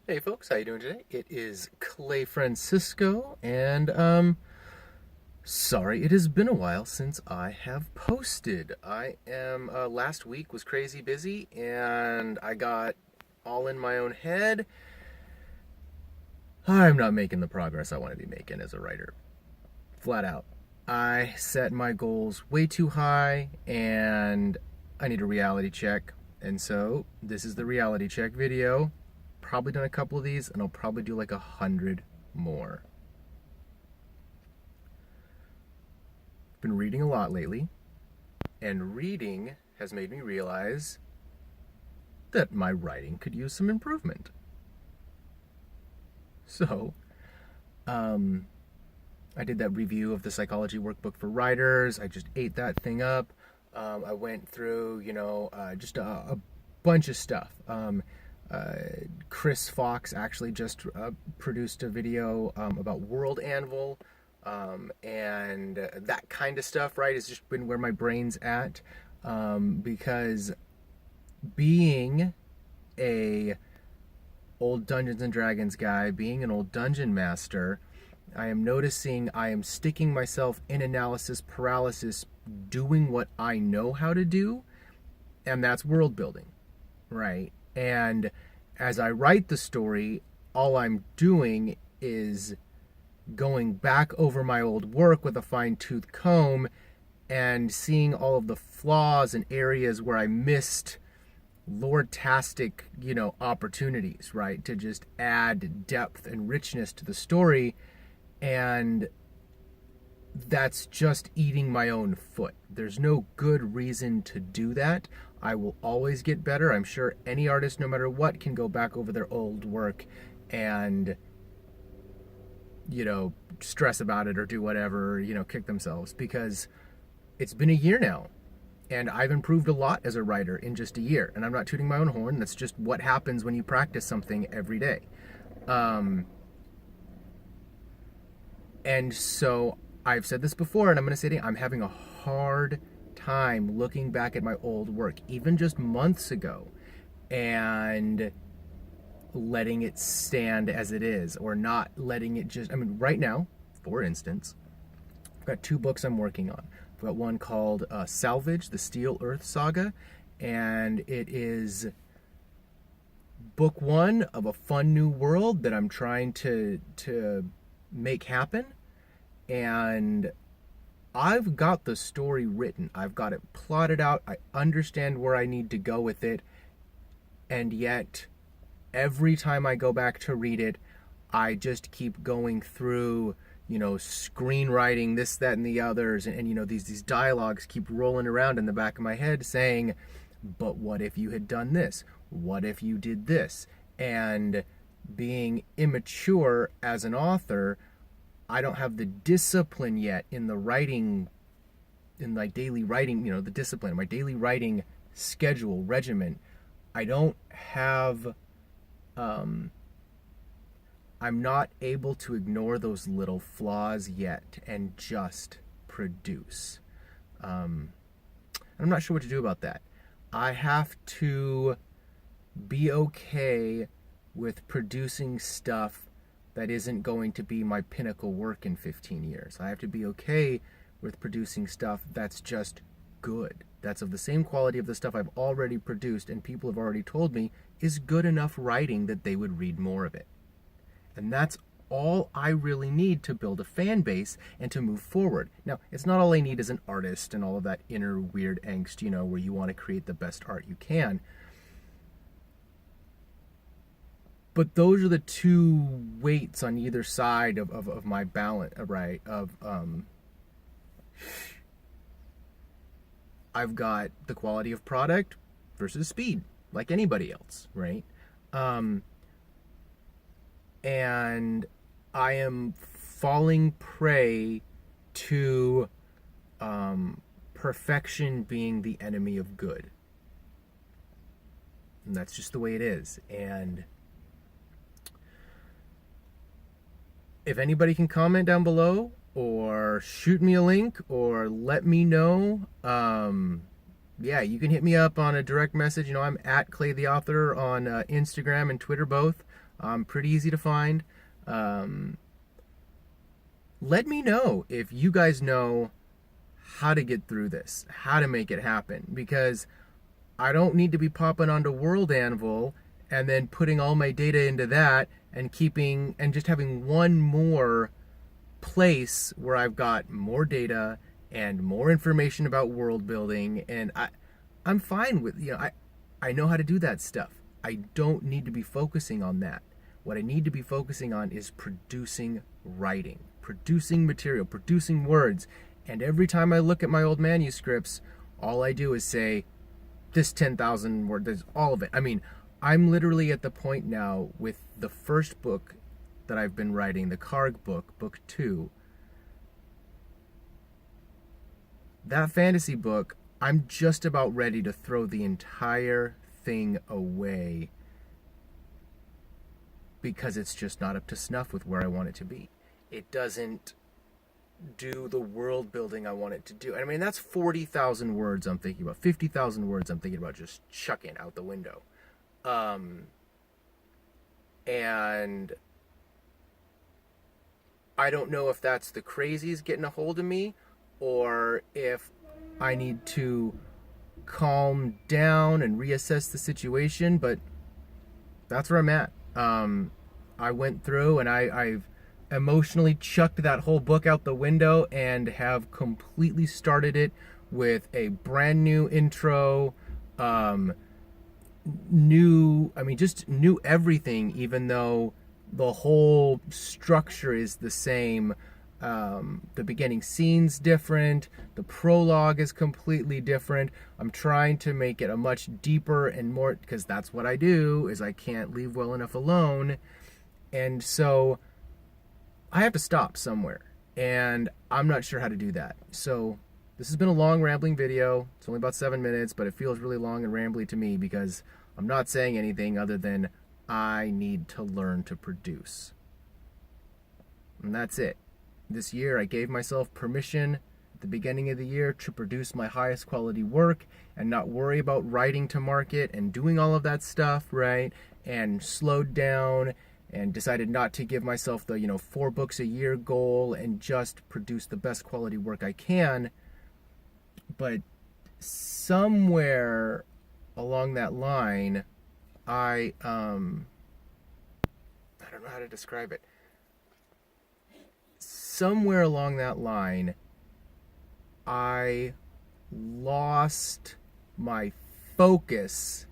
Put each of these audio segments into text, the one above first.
Hey folks, how you doing today? It is Clay Francisco, and sorry, it has been a while since I have posted. I am last week was crazy busy, and I got all in my own head. I'm not making the progress I want to be making as a writer, flat out. I set my goals way too high, and I need a reality check. And so this is the reality check video. Probably done a couple of these, and I'll probably do like 100 more. I've been reading a lot lately, and reading has made me realize that my writing could use some improvement. So, I did that review of the psychology workbook for writers. I just ate that thing up. I went through, just a bunch of stuff. Chris Fox actually just produced a video about World Anvil, and that kind of stuff, right, has just been where my brain's at, because being a old Dungeons and Dragons guy, being an old dungeon master, I am noticing I am sticking myself in analysis paralysis doing what I know how to do, and that's world building, right? And as I write the story, all I'm doing is going back over my old work with a fine-tooth comb and seeing all of the flaws and areas where I missed lore-tastic, opportunities, right? To just add depth and richness to the story. And that's just eating my own foot. There's no good reason to do that. I will always get better. I'm sure any artist, no matter what, can go back over their old work and, stress about it or do whatever, kick themselves, because it's been a year now. And I've improved a lot as a writer in just a year. And I'm not tooting my own horn. That's just what happens when you practice something every day. And so I've said this before, and I'm going to say it again. I'm having a hard time looking back at my old work, even just months ago, and letting it stand as it is, or not letting it just, right now, for instance, I've got 2 books I'm working on. I've got one called Salvage, the Steel Earth Saga, and it is book 1 of a fun new world that I'm trying to make happen. And I've got the story written. I've got it plotted out. I understand where I need to go with it. And yet, every time I go back to read it, I just keep going through, screenwriting, this, that, and the others. And these dialogues keep rolling around in the back of my head saying, but what if you had done this? What if you did this? And being immature as an author, I don't have the discipline yet in the writing, in my daily writing, the discipline, my daily writing schedule, regimen. I don't have, I'm not able to ignore those little flaws yet and just produce. I'm not sure what to do about that. I have to be okay with producing stuff that isn't going to be my pinnacle work in 15 years. I have to be okay with producing stuff that's just good. That's of the same quality of the stuff I've already produced and people have already told me is good enough writing that they would read more of it. And that's all I really need to build a fan base and to move forward. Now, it's not all I need as an artist and all of that inner weird angst, where you want to create the best art you can. But those are the 2 weights on either side of my balance, right? I've got the quality of product versus speed, like anybody else, right? And I am falling prey to perfection being the enemy of good. And that's just the way it is. And if anybody can comment down below or shoot me a link or let me know, you can hit me up on a direct message. I'm at Clay the Author on Instagram and Twitter both. I'm pretty easy to find. Um, Let me know if you guys know how to get through this, how to make it happen, because I don't need to be popping onto World Anvil and then putting all my data into that and keeping and just having one more place where I've got more data and more information about world building, and I'm fine with, I know how to do that stuff. I don't need to be focusing on that. What I need to be focusing on is producing writing, producing material, producing words. And every time I look at my old manuscripts, all I do is say, this 10,000 word, there's all of it. I mean, I'm literally at the point now with the first book that I've been writing, the Karg book, book 2. That fantasy book, I'm just about ready to throw the entire thing away because it's just not up to snuff with where I want it to be. It doesn't do the world building I want it to do. I mean, that's 40,000 words I'm thinking about. 50,000 words I'm thinking about just chucking out the window. And I don't know if that's the crazies getting a hold of me or if I need to calm down and reassess the situation, but that's where I'm at. I went through and I've emotionally chucked that whole book out the window and have completely started it with a brand new intro, just new everything, even though the whole structure is the same. The beginning scene's different. The prologue is completely different. I'm trying to make it a much deeper and more, because that's what I do, is I can't leave well enough alone. And so I have to stop somewhere, and I'm not sure how to do that. So this has been a long rambling video. It's only about 7 minutes, but it feels really long and rambly to me because I'm not saying anything other than I need to learn to produce. And that's it. This year I gave myself permission at the beginning of the year to produce my highest quality work and not worry about writing to market and doing all of that stuff, right? And slowed down and decided not to give myself the 4 books a year goal and just produce the best quality work I can. But somewhere along that line, I don't know how to describe it. Somewhere along that line, I lost my focus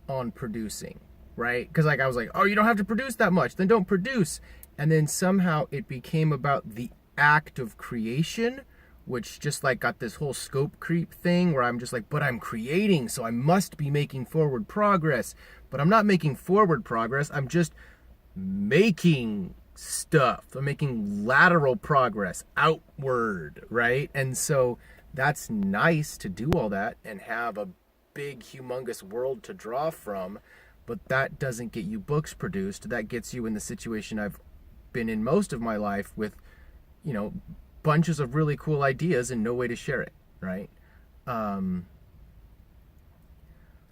on producing, right? Because I was like, oh, you don't have to produce that much, then don't produce. And then somehow it became about the act of creation, which just got this whole scope creep thing where I'm just like, but I'm creating, so I must be making forward progress. But I'm not making forward progress, I'm just making stuff. I'm making lateral progress outward, right? And so that's nice to do all that and have a big, humongous world to draw from, but that doesn't get you books produced. That gets you in the situation I've been in most of my life with, bunches of really cool ideas and no way to share it, right? So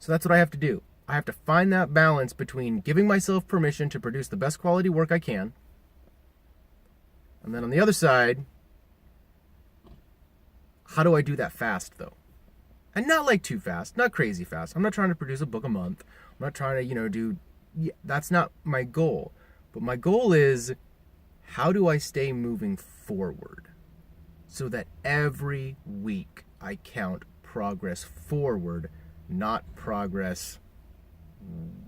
that's what I have to do. I have to find that balance between giving myself permission to produce the best quality work I can, and then on the other side, how do I do that fast, though? And not too fast, not crazy fast. I'm not trying to produce a book a month. I'm not trying to, that's not my goal. But my goal is, how do I stay moving forward so that every week I count progress forward, not progress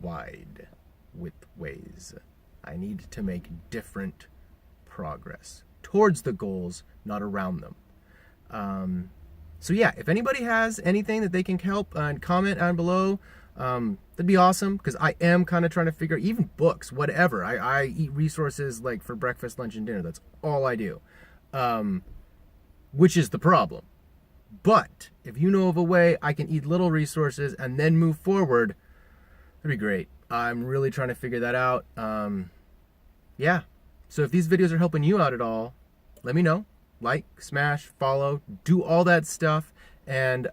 wide widthways. I need to make different progress towards the goals, not around them. So yeah, if anybody has anything that they can help and comment on below, that'd be awesome, because I am kind of trying to figure, even books, whatever. I eat resources for breakfast, lunch, and dinner. That's all I do, which is the problem. But if you know of a way I can eat little resources and then move forward, that'd be great. I'm really trying to figure that out. Yeah. So if these videos are helping you out at all, let me know. Like, smash, follow, do all that stuff. And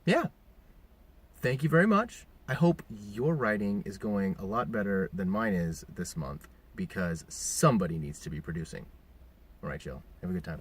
yeah. Thank you very much. I hope your writing is going a lot better than mine is this month because somebody needs to be producing. All right, Jill. Have a good time.